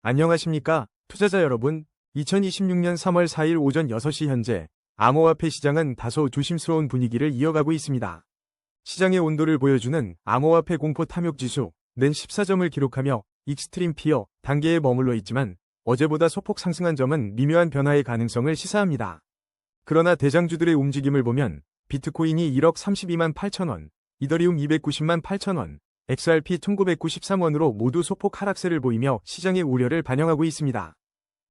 안녕하십니까, 투자자 여러분. 2026년 3월 4일 오전 6시 현재 암호화폐 시장은 다소 조심스러운 분위기를 이어가고 있습니다. 시장의 온도를 보여주는 암호화폐 공포 탐욕 지수는 14점을 기록하며 익스트림 피어 단계에 머물러 있지만 어제보다 소폭 상승한 점은 미묘한 변화의 가능성을 시사합니다. 그러나 대장주들의 움직임을 보면 비트코인이 1억 32만 8천원, 이더리움 290만 8천원, XRP 1993원으로 모두 소폭 하락세를 보이며 시장의 우려를 반영하고 있습니다.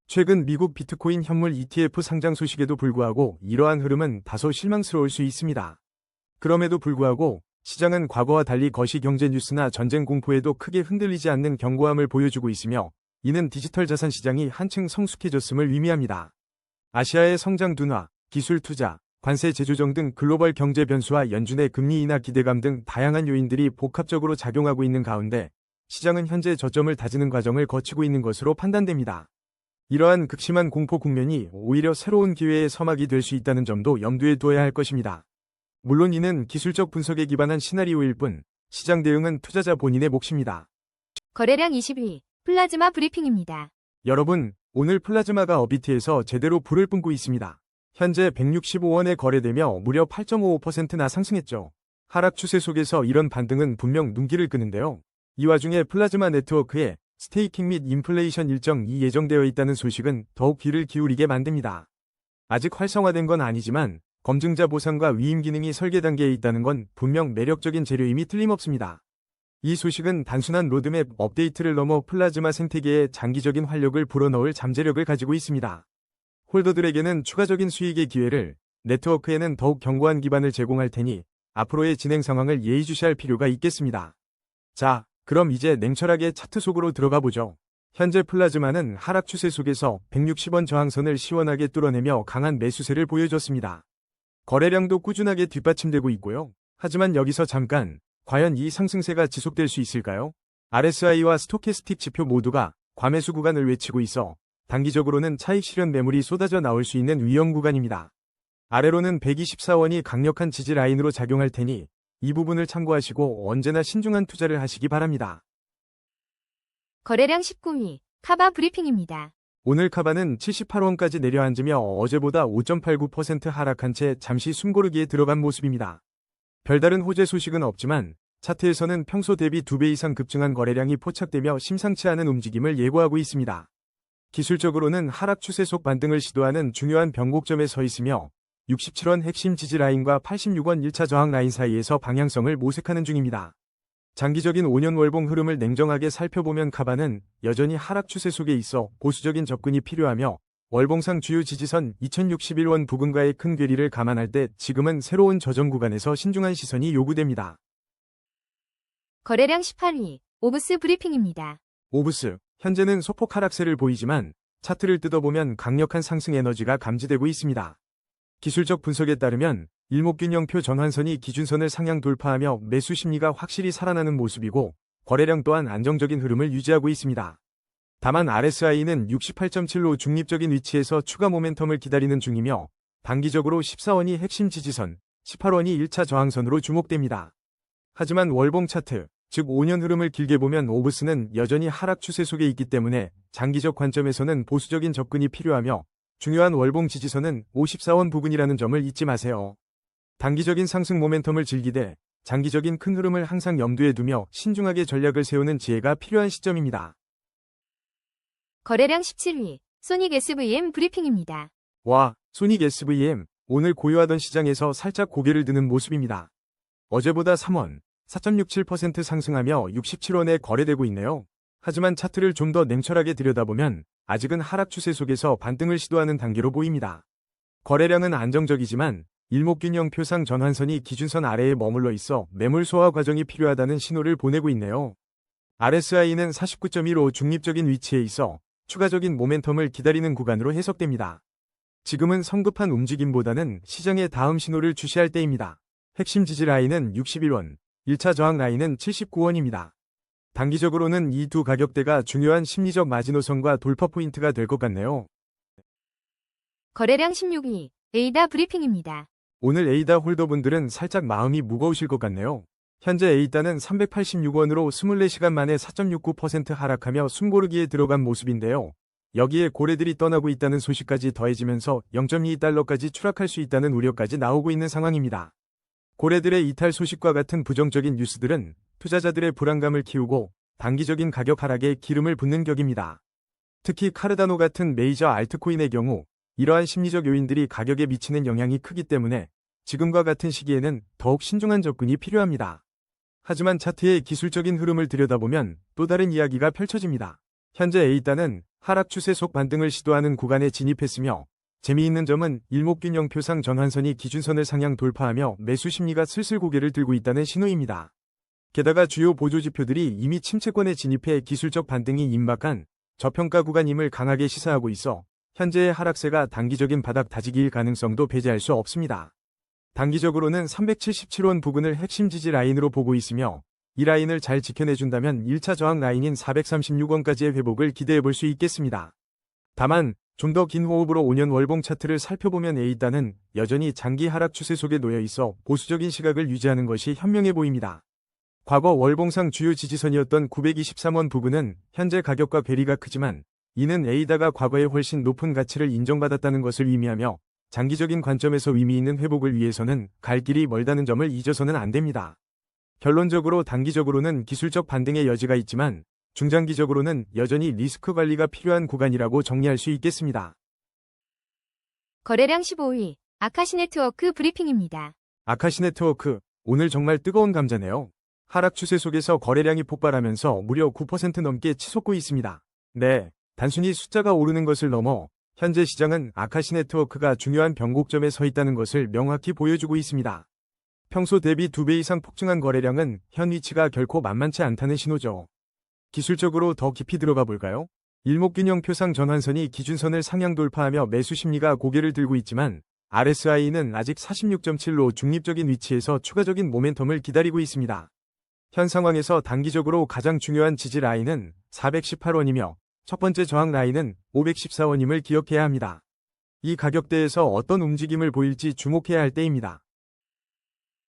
최근 미국 비트코인 현물 ETF 상장 소식에도 불구하고 이러한 흐름은 다소 실망스러울 수 있습니다. 그럼에도 불구하고 시장은 과거와 달리 거시경제 뉴스나 전쟁 공포에도 크게 흔들리지 않는 견고함을 보여주고 있으며 이는 디지털 자산 시장이 한층 성숙해졌음을 의미합니다. 아시아의 성장 둔화, 기술 투자, 관세 재조정 등 글로벌 경제 변수와 연준의 금리 인하 기대감 등 다양한 요인들이 복합적으로 작용하고 있는 가운데 시장은 현재 저점을 다지는 과정을 거치고 있는 것으로 판단됩니다. 이러한 극심한 공포 국면이 오히려 새로운 기회의 서막이 될 수 있다는 점도 염두에 두어야 할 것입니다. 물론 이는 기술적 분석에 기반한 시나리오일 뿐 시장 대응은 투자자 본인의 몫입니다. 거래량 20위 플라즈마 브리핑입니다. 여러분, 오늘 플라즈마가 업비트에서 제대로 불을 뿜고 있습니다. 현재 165원에 거래되며 무려 8.55%나 상승했죠. 하락 추세 속에서 이런 반등은 분명 눈길을 끄는데요. 이 와중에 플라즈마 네트워크에 스테이킹 및 인플레이션 일정이 예정되어 있다는 소식은 더욱 귀를 기울이게 만듭니다. 아직 활성화된 건 아니지만 검증자 보상과 위임 기능이 설계 단계에 있다는 건 분명 매력적인 재료임이 틀림없습니다. 이 소식은 단순한 로드맵 업데이트를 넘어 플라즈마 생태계에 장기적인 활력을 불어넣을 잠재력을 가지고 있습니다. 홀더들에게는 추가적인 수익의 기회를, 네트워크에는 더욱 견고한 기반을 제공할 테니 앞으로의 진행 상황을 예의주시할 필요가 있겠습니다. 자, 그럼 이제 냉철하게 차트 속으로 들어가 보죠. 현재 플라즈마는 하락 추세 속에서 160원 저항선을 시원하게 뚫어내며 강한 매수세를 보여줬습니다. 거래량도 꾸준하게 뒷받침되고 있고요. 하지만 여기서 잠깐, 과연 이 상승세가 지속될 수 있을까요? RSI와 스토캐스틱 지표 모두가 과매수 구간을 외치고 있어 단기적으로는 차익 실현 매물이 쏟아져 나올 수 있는 위험 구간입니다. 아래로는 124원이 강력한 지지 라인으로 작용할 테니 이 부분을 참고하시고 언제나 신중한 투자를 하시기 바랍니다. 거래량 19위 카바 브리핑입니다. 오늘 카바는 78원까지 내려앉으며 어제보다 5.89% 하락한 채 잠시 숨고르기에 들어간 모습입니다. 별다른 호재 소식은 없지만 차트에서는 평소 대비 2배 이상 급증한 거래량이 포착되며 심상치 않은 움직임을 예고하고 있습니다. 기술적으로는 하락 추세 속 반등을 시도하는 중요한 변곡점에 서 있으며 67원 핵심 지지 라인과 86원 1차 저항 라인 사이에서 방향성을 모색하는 중입니다. 장기적인 5년 월봉 흐름을 냉정하게 살펴보면 카바는 여전히 하락 추세 속에 있어 보수적인 접근이 필요하며 월봉상 주요 지지선 2061원 부근과의 큰 괴리를 감안할 때 지금은 새로운 저점 구간에서 신중한 시선이 요구됩니다. 거래량 18위 오브스 브리핑입니다. 오브스, 현재는 소폭 하락세를 보이지만 차트를 뜯어보면 강력한 상승 에너지가 감지되고 있습니다. 기술적 분석에 따르면 일목균형표 전환선이 기준선을 상향 돌파하며 매수 심리가 확실히 살아나는 모습이고 거래량 또한 안정적인 흐름을 유지하고 있습니다. 다만 RSI는 68.7로 중립적인 위치에서 추가 모멘텀을 기다리는 중이며 단기적으로 14원이 핵심 지지선, 18원이 1차 저항선으로 주목됩니다. 하지만 월봉 차트, 즉 5년 흐름을 길게 보면 오브스는 여전히 하락 추세 속에 있기 때문에 장기적 관점에서는 보수적인 접근이 필요하며 중요한 월봉 지지선은 54원 부근이라는 점을 잊지 마세요. 단기적인 상승 모멘텀을 즐기되 장기적인 큰 흐름을 항상 염두에 두며 신중하게 전략을 세우는 지혜가 필요한 시점입니다. 거래량 17위 소닉 SVM 브리핑입니다. 와, 소닉 SVM, 오늘 고요하던 시장에서 살짝 고개를 드는 모습입니다. 어제보다 3원, 4.67% 상승하며 67원에 거래되고 있네요. 하지만 차트를 좀 더 냉철하게 들여다보면 아직은 하락 추세 속에서 반등을 시도하는 단계로 보입니다. 거래량은 안정적이지만 일목균형 표상 전환선이 기준선 아래에 머물러 있어 매물 소화 과정이 필요하다는 신호를 보내고 있네요. RSI는 49.15 중립적인 위치에 있어 추가적인 모멘텀을 기다리는 구간으로 해석됩니다. 지금은 성급한 움직임보다는 시장의 다음 신호를 주시할 때입니다. 핵심 지지 라인은 61원, 1차 저항 라인은 79원입니다. 단기적으로는 이 두 가격대가 중요한 심리적 마지노선과 돌파 포인트가 될 것 같네요. 거래량 16위 에이다 브리핑입니다. 오늘 에이다 홀더분들은 살짝 마음이 무거우실 것 같네요. 현재 A단은 386원으로 24시간 만에 4.69% 하락하며 숨고르기에 들어간 모습인데요. 여기에 고래들이 떠나고 있다는 소식까지 더해지면서 0.2달러까지 추락할 수 있다는 우려까지 나오고 있는 상황입니다. 고래들의 이탈 소식과 같은 부정적인 뉴스들은 투자자들의 불안감을 키우고 단기적인 가격 하락에 기름을 붓는 격입니다. 특히 카르다노 같은 메이저 알트코인의 경우 이러한 심리적 요인들이 가격에 미치는 영향이 크기 때문에 지금과 같은 시기에는 더욱 신중한 접근이 필요합니다. 하지만 차트의 기술적인 흐름을 들여다보면 또 다른 이야기가 펼쳐집니다. 현재 A단은 하락 추세 속 반등을 시도하는 구간에 진입했으며 재미있는 점은 일목균형표상 전환선이 기준선을 상향 돌파하며 매수 심리가 슬슬 고개를 들고 있다는 신호입니다. 게다가 주요 보조지표들이 이미 침체권에 진입해 기술적 반등이 임박한 저평가 구간임을 강하게 시사하고 있어 현재의 하락세가 단기적인 바닥 다지기일 가능성도 배제할 수 없습니다. 단기적으로는 377원 부근을 핵심 지지 라인으로 보고 있으며 이 라인을 잘 지켜내준다면 1차 저항 라인인 436원까지의 회복을 기대해볼 수 있겠습니다. 다만 좀 더 긴 호흡으로 5년 월봉 차트를 살펴보면 A단은 여전히 장기 하락 추세 속에 놓여 있어 보수적인 시각을 유지하는 것이 현명해 보입니다. 과거 월봉상 주요 지지선이었던 923원 부근은 현재 가격과 괴리가 크지만 이는 A다가 과거에 훨씬 높은 가치를 인정받았다는 것을 의미하며 장기적인 관점에서 의미 있는 회복을 위해서는 갈 길이 멀다는 점을 잊어서는 안 됩니다. 결론적으로 단기적으로는 기술적 반등의 여지가 있지만 중장기적으로는 여전히 리스크 관리가 필요한 구간이라고 정리할 수 있겠습니다. 거래량 15위, 아카시네트워크 브리핑입니다. 아카시네트워크, 오늘 정말 뜨거운 감자네요. 하락 추세 속에서 거래량이 폭발하면서 무려 9% 넘게 치솟고 있습니다. 네, 단순히 숫자가 오르는 것을 넘어 현재 시장은 아카시네트워크가 중요한 변곡점에 서 있다는 것을 명확히 보여주고 있습니다. 평소 대비 2배 이상 폭증한 거래량은 현 위치가 결코 만만치 않다는 신호죠. 기술적으로 더 깊이 들어가 볼까요? 일목균형표상 전환선이 기준선을 상향 돌파하며 매수 심리가 고개를 들고 있지만 RSI는 아직 46.7로 중립적인 위치에서 추가적인 모멘텀을 기다리고 있습니다. 현 상황에서 단기적으로 가장 중요한 지지 라인은 418원이며 첫 번째 저항 라인은 514원임을 기억해야 합니다. 이 가격대에서 어떤 움직임을 보일지 주목해야 할 때입니다.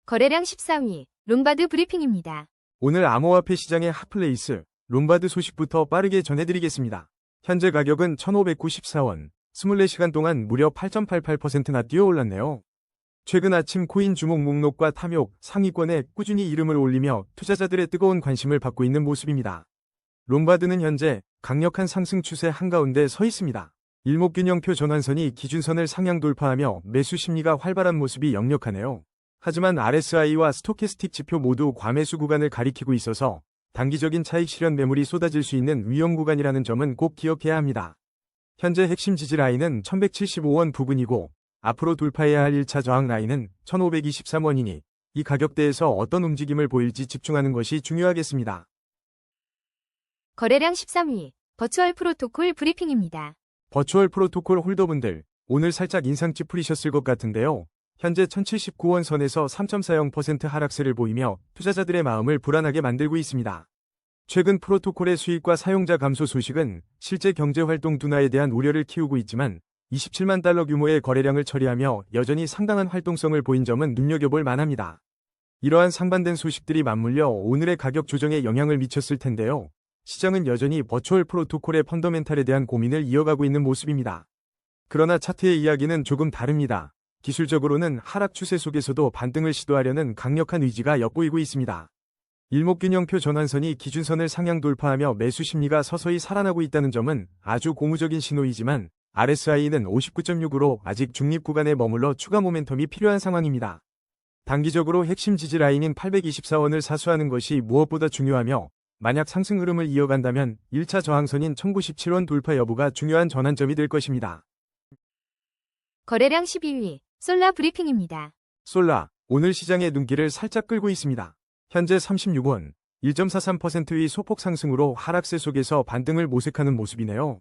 거래량 14위, 롬바드 브리핑입니다. 오늘 암호화폐 시장의 핫플레이스, 롬바드 소식부터 빠르게 전해드리겠습니다. 현재 가격은 1,594원, 24시간 동안 무려 8.88%나 뛰어올랐네요. 최근 아침 코인 주목 목록과 탐욕, 상위권에 꾸준히 이름을 올리며 투자자들의 뜨거운 관심을 받고 있는 모습입니다. 롬바드는 현재 강력한 상승 추세 한가운데 서 있습니다. 일목균형표 전환선이 기준선을 상향 돌파하며 매수 심리가 활발한 모습이 역력하네요. 하지만 RSI와 스토캐스틱 지표 모두 과매수 구간을 가리키고 있어서 단기적인 차익 실현 매물이 쏟아질 수 있는 위험 구간이라는 점은 꼭 기억해야 합니다. 현재 핵심 지지 라인은 1175원 부근이고 앞으로 돌파해야 할 1차 저항 라인은 1523원이니 이 가격대에서 어떤 움직임을 보일지 집중하는 것이 중요하겠습니다. 거래량 13위, 버추얼 프로토콜 브리핑입니다. 버추얼 프로토콜 홀더분들, 오늘 살짝 인상 찌푸리셨을 것 같은데요. 현재 1079원 선에서 3.40% 하락세를 보이며 투자자들의 마음을 불안하게 만들고 있습니다. 최근 프로토콜의 수익과 사용자 감소 소식은 실제 경제활동 둔화에 대한 우려를 키우고 있지만 27만 달러 규모의 거래량을 처리하며 여전히 상당한 활동성을 보인 점은 눈여겨볼 만합니다. 이러한 상반된 소식들이 맞물려 오늘의 가격 조정에 영향을 미쳤을 텐데요. 시장은 여전히 버추얼 프로토콜의 펀더멘탈에 대한 고민을 이어가고 있는 모습입니다. 그러나 차트의 이야기는 조금 다릅니다. 기술적으로는 하락 추세 속에서도 반등을 시도하려는 강력한 의지가 엿보이고 있습니다. 일목균형표 전환선이 기준선을 상향 돌파하며 매수 심리가 서서히 살아나고 있다는 점은 아주 고무적인 신호이지만 RSI는 59.6으로 아직 중립 구간에 머물러 추가 모멘텀이 필요한 상황입니다. 단기적으로 핵심 지지 라인인 824원을 사수하는 것이 무엇보다 중요하며 만약 상승 흐름을 이어간다면 1차 저항선인 1097원 돌파 여부가 중요한 전환점이 될 것입니다. 거래량 12위, 솔라 브리핑입니다. 솔라, 오늘 시장의 눈길을 살짝 끌고 있습니다. 현재 36원, 1.43%의 소폭 상승으로 하락세 속에서 반등을 모색하는 모습이네요.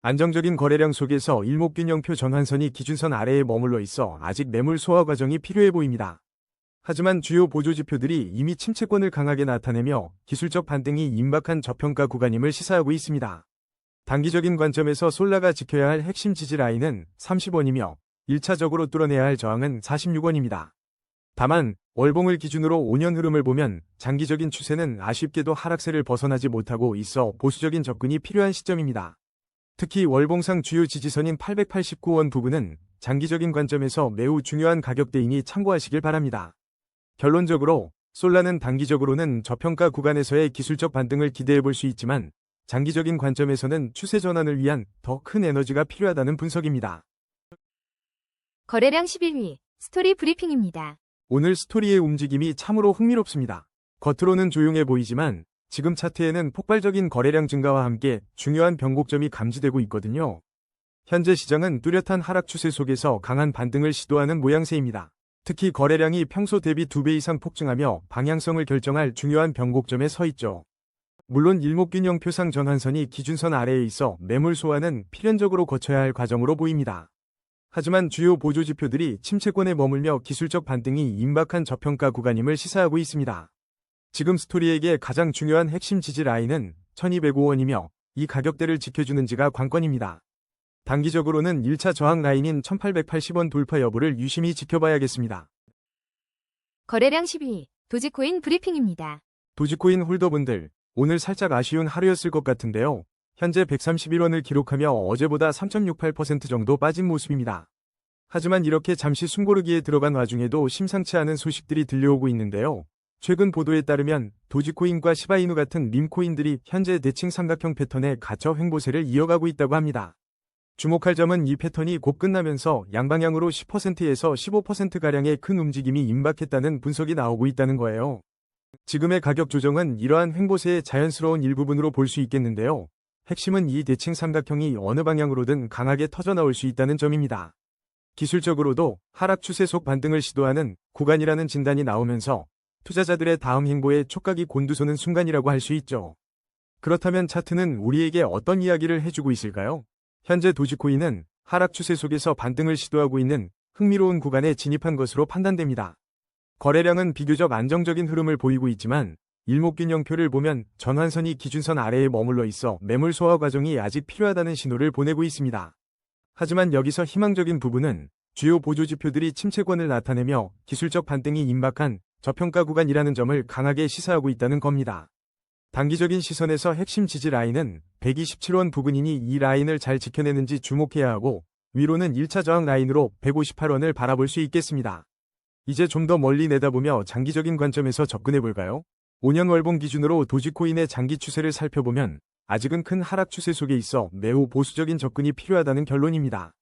안정적인 거래량 속에서 일목균형표 전환선이 기준선 아래에 머물러 있어 아직 매물 소화 과정이 필요해 보입니다. 하지만 주요 보조지표들이 이미 침체권을 강하게 나타내며 기술적 반등이 임박한 저평가 구간임을 시사하고 있습니다. 단기적인 관점에서 솔라가 지켜야 할 핵심 지지 라인은 30원이며 1차적으로 뚫어내야 할 저항은 46원입니다. 다만 월봉을 기준으로 5년 흐름을 보면 장기적인 추세는 아쉽게도 하락세를 벗어나지 못하고 있어 보수적인 접근이 필요한 시점입니다. 특히 월봉상 주요 지지선인 889원 부근은 장기적인 관점에서 매우 중요한 가격대이니 참고하시길 바랍니다. 결론적으로 솔라는 단기적으로는 저평가 구간에서의 기술적 반등을 기대해 볼 수 있지만 장기적인 관점에서는 추세 전환을 위한 더 큰 에너지가 필요하다는 분석입니다. 거래량 11위 스토리 브리핑입니다. 오늘 스토리의 움직임이 참으로 흥미롭습니다. 겉으로는 조용해 보이지만 지금 차트에는 폭발적인 거래량 증가와 함께 중요한 변곡점이 감지되고 있거든요. 현재 시장은 뚜렷한 하락 추세 속에서 강한 반등을 시도하는 모양새입니다. 특히 거래량이 평소 대비 2배 이상 폭증하며 방향성을 결정할 중요한 변곡점에 서 있죠. 물론 일목균형 표상 전환선이 기준선 아래에 있어 매물 소화는 필연적으로 거쳐야 할 과정으로 보입니다. 하지만 주요 보조지표들이 침체권에 머물며 기술적 반등이 임박한 저평가 구간임을 시사하고 있습니다. 지금 스토리에게 가장 중요한 핵심 지지 라인은 1205원이며 이 가격대를 지켜주는지가 관건입니다. 단기적으로는 1차 저항 라인인 1880원 돌파 여부를 유심히 지켜봐야겠습니다. 거래량 12위 도지코인 브리핑입니다. 도지코인 홀더분들, 오늘 살짝 아쉬운 하루였을 것 같은데요. 현재 131원을 기록하며 어제보다 3.68% 정도 빠진 모습입니다. 하지만 이렇게 잠시 숨고르기에 들어간 와중에도 심상치 않은 소식들이 들려오고 있는데요. 최근 보도에 따르면 도지코인과 시바이누 같은 밈코인들이 현재 대칭 삼각형 패턴의 갇혀 횡보세를 이어가고 있다고 합니다. 주목할 점은 이 패턴이 곧 끝나면서 양방향으로 10%에서 15%가량의 큰 움직임이 임박했다는 분석이 나오고 있다는 거예요. 지금의 가격 조정은 이러한 횡보세의 자연스러운 일부분으로 볼 수 있겠는데요. 핵심은 이 대칭 삼각형이 어느 방향으로든 강하게 터져나올 수 있다는 점입니다. 기술적으로도 하락 추세 속 반등을 시도하는 구간이라는 진단이 나오면서 투자자들의 다음 행보에 촉각이 곤두서는 순간이라고 할 수 있죠. 그렇다면 차트는 우리에게 어떤 이야기를 해주고 있을까요? 현재 도지코인은 하락 추세 속에서 반등을 시도하고 있는 흥미로운 구간에 진입한 것으로 판단됩니다. 거래량은 비교적 안정적인 흐름을 보이고 있지만 일목균형표를 보면 전환선이 기준선 아래에 머물러 있어 매물 소화 과정이 아직 필요하다는 신호를 보내고 있습니다. 하지만 여기서 희망적인 부분은 주요 보조지표들이 침체권을 나타내며 기술적 반등이 임박한 저평가 구간이라는 점을 강하게 시사하고 있다는 겁니다. 단기적인 시선에서 핵심 지지 라인은 127원 부근이니 이 라인을 잘 지켜내는지 주목해야 하고 위로는 1차 저항 라인으로 158원을 바라볼 수 있겠습니다. 이제 좀 더 멀리 내다보며 장기적인 관점에서 접근해볼까요? 5년 월봉 기준으로 도지코인의 장기 추세를 살펴보면 아직은 큰 하락 추세 속에 있어 매우 보수적인 접근이 필요하다는 결론입니다.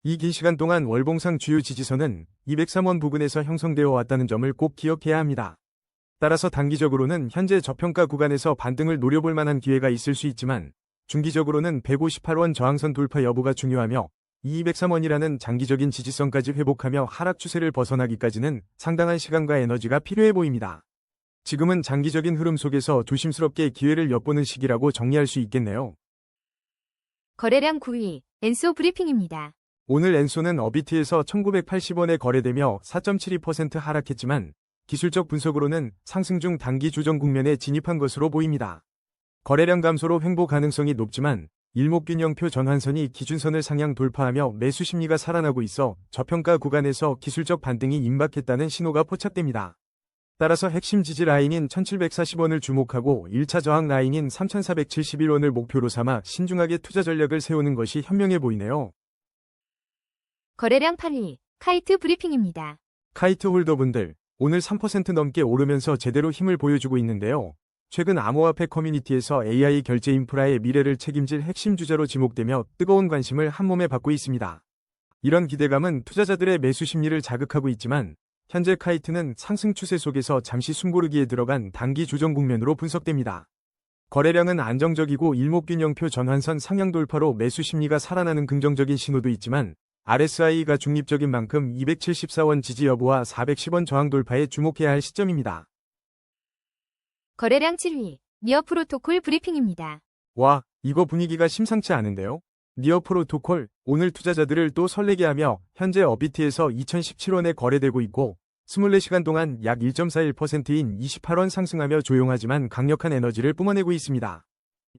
이 긴 시간 동안 월봉상 주요 지지선은 203원 부근에서 형성되어 왔다는 점을 꼭 기억해야 합니다. 따라서 단기적으로는 현재 저평가 구간에서 반등을 노려볼 만한 기회가 있을 수 있지만 중기적으로는 158원 저항선 돌파 여부가 중요하며 이 203원이라는 장기적인 지지선까지 회복하며 하락 추세를 벗어나기까지는 상당한 시간과 에너지가 필요해 보입니다. 지금은 장기적인 흐름 속에서 조심스럽게 기회를 엿보는 시기라고 정리할 수 있겠네요. 거래량 9위 엔소 브리핑입니다. 오늘 엔소는 어비트에서 1980원에 거래되며 4.72% 하락했지만 기술적 분석으로는 상승 중 단기 조정 국면에 진입한 것으로 보입니다. 거래량 감소로 횡보 가능성이 높지만 일목균형표 전환선이 기준선을 상향 돌파하며 매수 심리가 살아나고 있어 저평가 구간에서 기술적 반등이 임박했다는 신호가 포착됩니다. 따라서 핵심 지지 라인인 1740원을 주목하고 1차 저항 라인인 3471원을 목표로 삼아 신중하게 투자 전략을 세우는 것이 현명해 보이네요. 거래량 8위 카이트 브리핑입니다. 카이트 홀더분들, 오늘 3% 넘게 오르면서 제대로 힘을 보여주고 있는데요. 최근 암호화폐 커뮤니티에서 AI 결제 인프라의 미래를 책임질 핵심 주자로 지목되며 뜨거운 관심을 한몸에 받고 있습니다. 이런 기대감은 투자자들의 매수 심리를 자극하고 있지만 현재 카이트는 상승 추세 속에서 잠시 숨고르기에 들어간 단기 조정 국면으로 분석됩니다. 거래량은 안정적이고 일목균형표 전환선 상향 돌파로 매수 심리가 살아나는 긍정적인 신호도 있지만 RSI가 중립적인 만큼 274원 지지 여부와 410원 저항 돌파에 주목해야 할 시점입니다. 거래량 7위 니어 프로토콜 브리핑입니다. 와, 이거 분위기가 심상치 않은데요? 니어 프로토콜, 오늘 투자자들을 또 설레게 하며 현재 어비트에서 2017원에 거래되고 있고 24시간 동안 약 1.41%인 28원 상승하며 조용하지만 강력한 에너지를 뿜어내고 있습니다.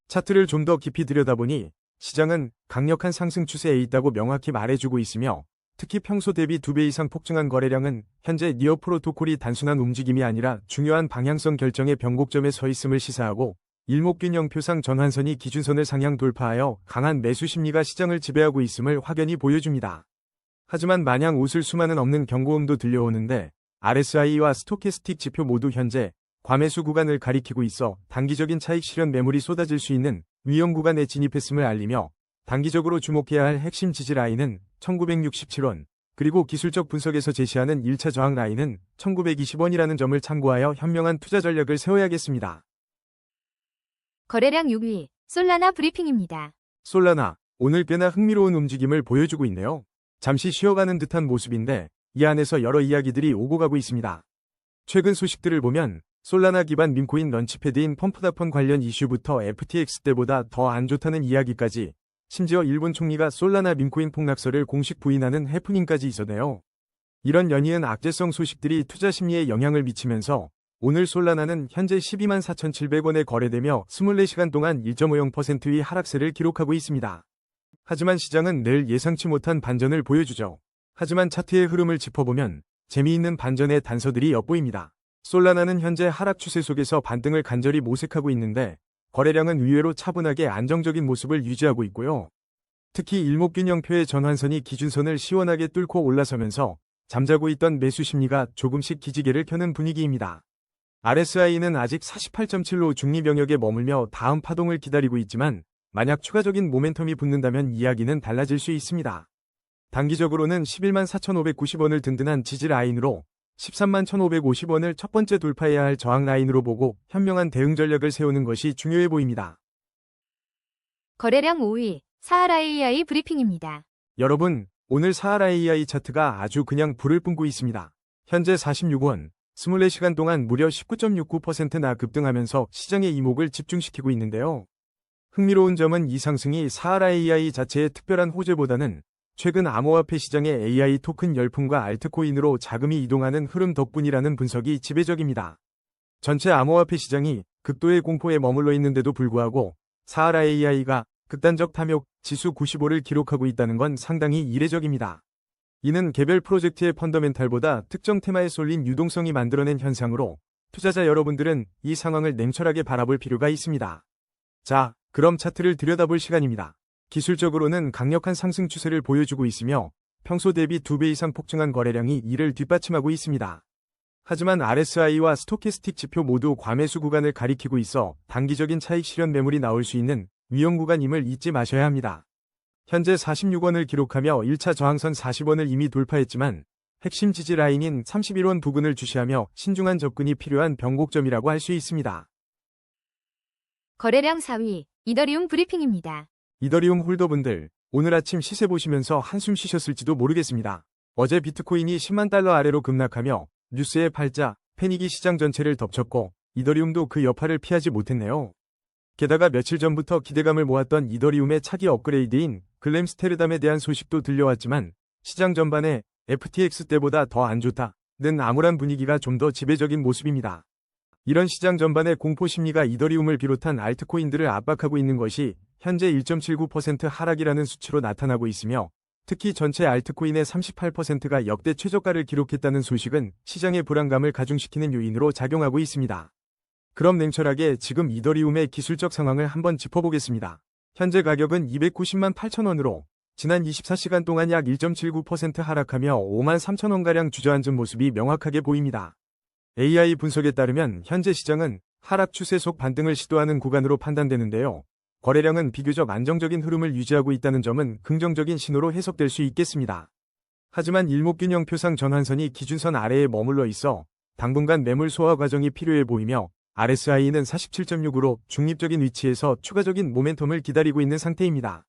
차트를 좀 더 깊이 들여다보니 시장은 강력한 상승 추세에 있다고 명확히 말해주고 있으며 특히 평소 대비 2배 이상 폭증한 거래량은 현재 니어 프로토콜이 단순한 움직임이 아니라 중요한 방향성 결정의 변곡점에 서 있음을 시사하고 일목균형표상 전환선이 기준선을 상향 돌파하여 강한 매수 심리가 시장을 지배하고 있음을 확연히 보여줍니다. 하지만 마냥 웃을 수만은 없는 경고음도 들려오는데 RSI와 스토캐스틱 지표 모두 현재 과매수 구간을 가리키고 있어 단기적인 차익 실현 매물이 쏟아질 수 있는 위험 구간에 진입했음을 알리며 단기적으로 주목해야 할 핵심 지지 라인은 1967원, 그리고 기술적 분석에서 제시하는 1차 저항 라인은 1920원이라는 점을 참고하여 현명한 투자 전략을 세워야겠습니다. 거래량 6위, 솔라나 브리핑입니다. 솔라나, 오늘 꽤나 흥미로운 움직임을 보여주고 있네요. 잠시 쉬어가는 듯한 모습인데 이 안에서 여러 이야기들이 오고 가고 있습니다. 최근 소식들을 보면 솔라나 기반 밈코인 런치패드인 펌프다폰 관련 이슈부터 FTX 때보다 더 안 좋다는 이야기까지, 심지어 일본 총리가 솔라나 밈코인 폭락설을 공식 부인하는 해프닝까지 있었네요. 이런 연이은 악재성 소식들이 투자 심리에 영향을 미치면서 오늘 솔라나는 현재 124,700원에 거래되며 24시간 동안 1.50%의 하락세를 기록하고 있습니다. 하지만 시장은 늘 예상치 못한 반전을 보여주죠. 하지만 차트의 흐름을 짚어보면 재미있는 반전의 단서들이 엿보입니다. 솔라나는 현재 하락 추세 속에서 반등을 간절히 모색하고 있는데 거래량은 의외로 차분하게 안정적인 모습을 유지하고 있고요. 특히 일목균형표의 전환선이 기준선을 시원하게 뚫고 올라서면서 잠자고 있던 매수 심리가 조금씩 기지개를 켜는 분위기입니다. RSI는 아직 48.7로 중립 영역에 머물며 다음 파동을 기다리고 있지만 만약 추가적인 모멘텀이 붙는다면 이야기는 달라질 수 있습니다. 단기적으로는 114,590원을 든든한 지지 라인으로 131,550원을 첫 번째 돌파해야 할 저항 라인으로 보고 현명한 대응 전략을 세우는 것이 중요해 보입니다. 거래량 5위, 사하라 AI 브리핑입니다. 여러분, 오늘 사하라 AI 차트가 아주 그냥 불을 뿜고 있습니다. 현재 46원, 24시간 동안 무려 19.69%나 급등하면서 시장의 이목을 집중시키고 있는데요. 흥미로운 점은 이 상승이 사하라 AI 자체의 특별한 호재보다는 최근 암호화폐 시장의 AI 토큰 열풍과 알트코인으로 자금이 이동하는 흐름 덕분이라는 분석이 지배적입니다. 전체 암호화폐 시장이 극도의 공포에 머물러 있는데도 불구하고 사하라 AI가 극단적 탐욕 지수 95를 기록하고 있다는 건 상당히 이례적입니다. 이는 개별 프로젝트의 펀더멘탈보다 특정 테마에 쏠린 유동성이 만들어낸 현상으로 투자자 여러분들은 이 상황을 냉철하게 바라볼 필요가 있습니다. 자, 그럼 차트를 들여다볼 시간입니다. 기술적으로는 강력한 상승 추세를 보여주고 있으며 평소 대비 2배 이상 폭증한 거래량이 이를 뒷받침하고 있습니다. 하지만 RSI와 스토캐스틱 지표 모두 과매수 구간을 가리키고 있어 단기적인 차익 실현 매물이 나올 수 있는 위험 구간임을 잊지 마셔야 합니다. 현재 46원을 기록하며 1차 저항선 40원을 이미 돌파했지만 핵심 지지 라인인 31원 부근을 주시하며 신중한 접근이 필요한 변곡점이라고 할 수 있습니다. 거래량 4위, 이더리움 브리핑입니다. 이더리움 홀더분들, 오늘 아침 시세 보시면서 한숨 쉬셨을지도 모르겠습니다. 어제 비트코인이 10만 달러 아래로 급락하며 뉴스의 팔자, 패닉이 시장 전체를 덮쳤고 이더리움도 그 여파를 피하지 못했네요. 게다가 며칠 전부터 기대감을 모았던 이더리움의 차기 업그레이드인 글램스테르담에 대한 소식도 들려왔지만 시장 전반에 FTX 때보다 더 안 좋다는 암울한 분위기가 좀 더 지배적인 모습입니다. 이런 시장 전반의 공포 심리가 이더리움을 비롯한 알트코인들을 압박하고 있는 것이 현재 1.79% 하락이라는 수치로 나타나고 있으며 특히 전체 알트코인의 38%가 역대 최저가를 기록했다는 소식은 시장의 불안감을 가중시키는 요인으로 작용하고 있습니다. 그럼 냉철하게 지금 이더리움의 기술적 상황을 한번 짚어보겠습니다. 현재 가격은 290만 8천원으로 지난 24시간 동안 약 1.79% 하락하며 5만 3천원가량 주저앉은 모습이 명확하게 보입니다. AI 분석에 따르면 현재 시장은 하락 추세 속 반등을 시도하는 구간으로 판단되는데요. 거래량은 비교적 안정적인 흐름을 유지하고 있다는 점은 긍정적인 신호로 해석될 수 있겠습니다. 하지만 일목균형표상 전환선이 기준선 아래에 머물러 있어 당분간 매물 소화 과정이 필요해 보이며 RSI는 47.6으로 중립적인 위치에서 추가적인 모멘텀을 기다리고 있는 상태입니다.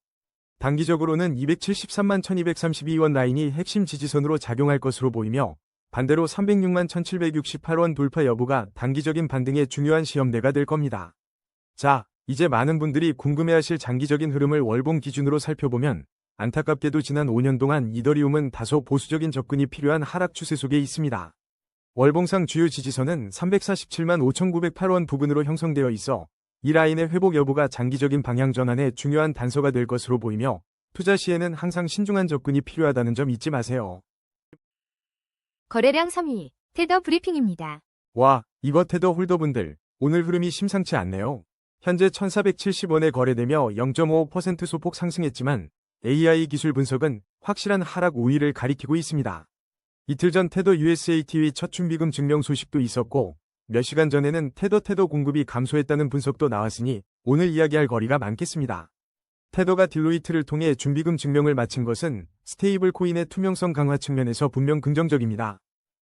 단기적으로는 273만 1232원 라인이 핵심 지지선으로 작용할 것으로 보이며 반대로 306만 1768원 돌파 여부가 단기적인 반등의 중요한 시험대가 될 겁니다. 자, 이제 많은 분들이 궁금해하실 장기적인 흐름을 월봉 기준으로 살펴보면 안타깝게도 지난 5년 동안 이더리움은 다소 보수적인 접근이 필요한 하락 추세 속에 있습니다. 월봉상 주요 지지선은 347만 5908원 부근으로 형성되어 있어 이 라인의 회복 여부가 장기적인 방향 전환에 중요한 단서가 될 것으로 보이며 투자 시에는 항상 신중한 접근이 필요하다는 점 잊지 마세요. 거래량 3위, 테더 브리핑입니다. 와, 이거 테더 홀더분들, 오늘 흐름이 심상치 않네요. 현재 1470원에 거래되며 0.5% 소폭 상승했지만 AI 기술 분석은 확실한 하락 우위를 가리키고 있습니다. 이틀 전 테더 USAT의 첫 준비금 증명 소식도 있었고 몇 시간 전에는 테더 공급이 감소했다는 분석도 나왔으니 오늘 이야기할 거리가 많겠습니다. 테더가 딜로이트를 통해 준비금 증명을 마친 것은 스테이블 코인의 투명성 강화 측면에서 분명 긍정적입니다.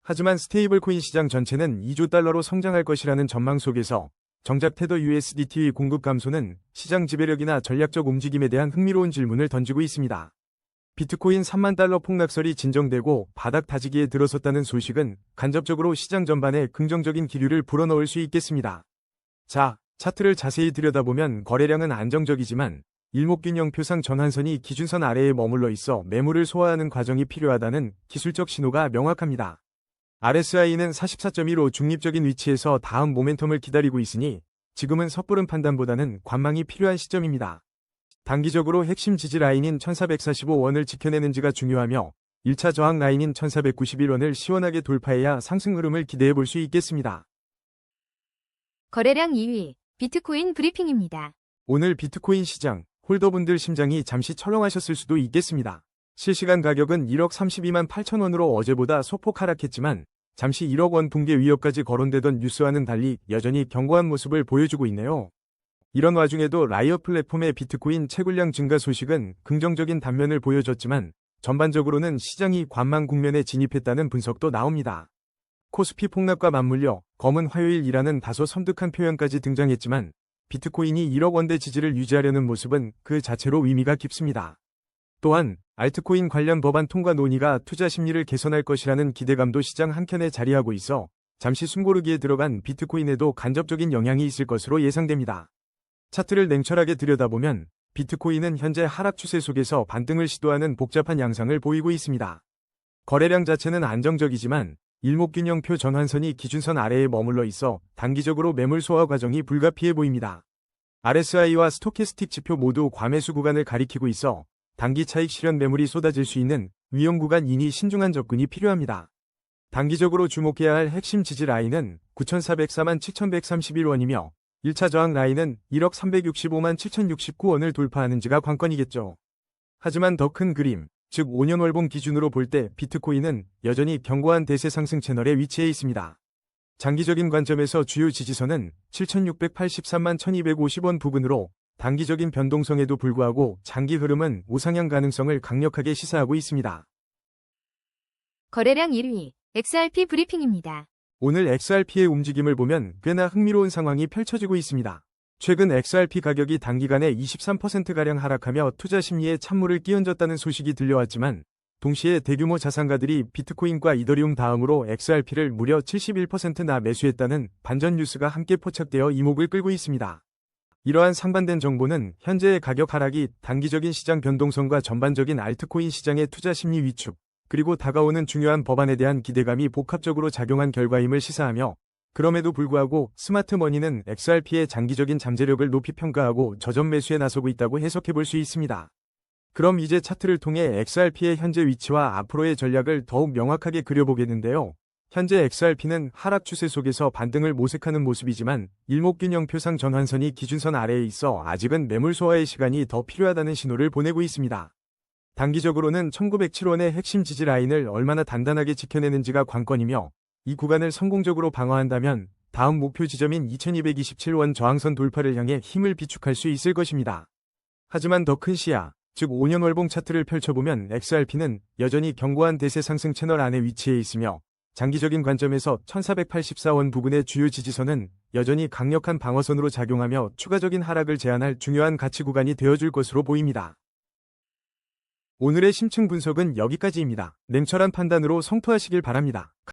하지만 스테이블 코인 시장 전체는 2조 달러로 성장할 것이라는 전망 속에서 정작 테더 USDT의 공급 감소는 시장 지배력이나 전략적 움직임에 대한 흥미로운 질문을 던지고 있습니다. 비트코인 3만 달러 폭락설이 진정되고 바닥 다지기에 들어섰다는 소식은 간접적으로 시장 전반에 긍정적인 기류를 불어넣을 수 있겠습니다. 자, 차트를 자세히 들여다보면 거래량은 안정적이지만 일목균형표상 전환선이 기준선 아래에 머물러 있어 매물을 소화하는 과정이 필요하다는 기술적 신호가 명확합니다. RSI는 44.15 중립적인 위치에서 다음 모멘텀을 기다리고 있으니 지금은 섣부른 판단보다는 관망이 필요한 시점입니다. 단기적으로 핵심 지지 라인인 1445원을 지켜내는지가 중요하며 1차 저항 라인인 1491원을 시원하게 돌파해야 상승 흐름을 기대해 볼 수 있겠습니다. 거래량 2위, 비트코인 브리핑입니다. 오늘 비트코인 시장, 홀더분들 심장이 잠시 철렁하셨을 수도 있겠습니다. 실시간 가격은 1억 32만 8천 원으로 어제보다 소폭 하락했지만 잠시 1억 원 붕괴 위협까지 거론되던 뉴스와는 달리 여전히 견고한 모습을 보여주고 있네요. 이런 와중에도 라이어 플랫폼의 비트코인 채굴량 증가 소식은 긍정적인 단면을 보여줬지만 전반적으로는 시장이 관망 국면에 진입했다는 분석도 나옵니다. 코스피 폭락과 맞물려 검은 화요일이라는 다소 섬뜩한 표현까지 등장했지만 비트코인이 1억 원대 지지를 유지하려는 모습은 그 자체로 의미가 깊습니다. 또한 알트코인 관련 법안 통과 논의가 투자 심리를 개선할 것이라는 기대감도 시장 한켠에 자리하고 있어 잠시 숨고르기에 들어간 비트코인에도 간접적인 영향이 있을 것으로 예상됩니다. 차트를 냉철하게 들여다보면 비트코인은 현재 하락 추세 속에서 반등을 시도하는 복잡한 양상을 보이고 있습니다. 거래량 자체는 안정적이지만 일목균형표 전환선이 기준선 아래에 머물러 있어 단기적으로 매물 소화 과정이 불가피해 보입니다. RSI와 스토캐스틱 지표 모두 과매수 구간을 가리키고 있어 단기 차익 실현 매물이 쏟아질 수 있는 위험 구간이니 신중한 접근이 필요합니다. 단기적으로 주목해야 할 핵심 지지 라인은 9404만 7131원이며 1차 저항 라인은 1억 365만 7069원을 돌파하는지가 관건이겠죠. 하지만 더 큰 그림, 즉 5년 월봉 기준으로 볼 때 비트코인은 여전히 견고한 대세 상승 채널에 위치해 있습니다. 장기적인 관점에서 주요 지지선은 7683만 1250원 부근으로 단기적인 변동성에도 불구하고 장기 흐름은 우상향 가능성을 강력하게 시사하고 있습니다. 거래량 1위, XRP 브리핑입니다. 오늘 XRP의 움직임을 보면 꽤나 흥미로운 상황이 펼쳐지고 있습니다. 최근 XRP 가격이 단기간에 23%가량 하락하며 투자 심리에 찬물을 끼얹었다는 소식이 들려왔지만 동시에 대규모 자산가들이 비트코인과 이더리움 다음으로 XRP를 무려 71%나 매수했다는 반전 뉴스가 함께 포착되어 이목을 끌고 있습니다. 이러한 상반된 정보는 현재의 가격 하락이 단기적인 시장 변동성과 전반적인 알트코인 시장의 투자 심리 위축, 그리고 다가오는 중요한 법안에 대한 기대감이 복합적으로 작용한 결과임을 시사하며 그럼에도 불구하고 스마트머니는 XRP의 장기적인 잠재력을 높이 평가하고 저점 매수에 나서고 있다고 해석해 볼 수 있습니다. 그럼 이제 차트를 통해 XRP의 현재 위치와 앞으로의 전략을 더욱 명확하게 그려보겠는데요. 현재 XRP는 하락 추세 속에서 반등을 모색하는 모습이지만 일목균형표상 전환선이 기준선 아래에 있어 아직은 매물 소화의 시간이 더 필요하다는 신호를 보내고 있습니다. 단기적으로는 1907원의 핵심 지지 라인을 얼마나 단단하게 지켜내는지가 관건이며 이 구간을 성공적으로 방어한다면 다음 목표 지점인 2227원 저항선 돌파를 향해 힘을 비축할 수 있을 것입니다. 하지만 더 큰 시야, 즉 5년 월봉 차트를 펼쳐보면 XRP는 여전히 견고한 대세 상승 채널 안에 위치해 있으며 장기적인 관점에서 1484원 부근의 주요 지지선은 여전히 강력한 방어선으로 작용하며 추가적인 하락을 제한할 중요한 가치 구간이 되어줄 것으로 보입니다. 오늘의 심층 분석은 여기까지입니다. 냉철한 판단으로 성토하시길 바랍니다.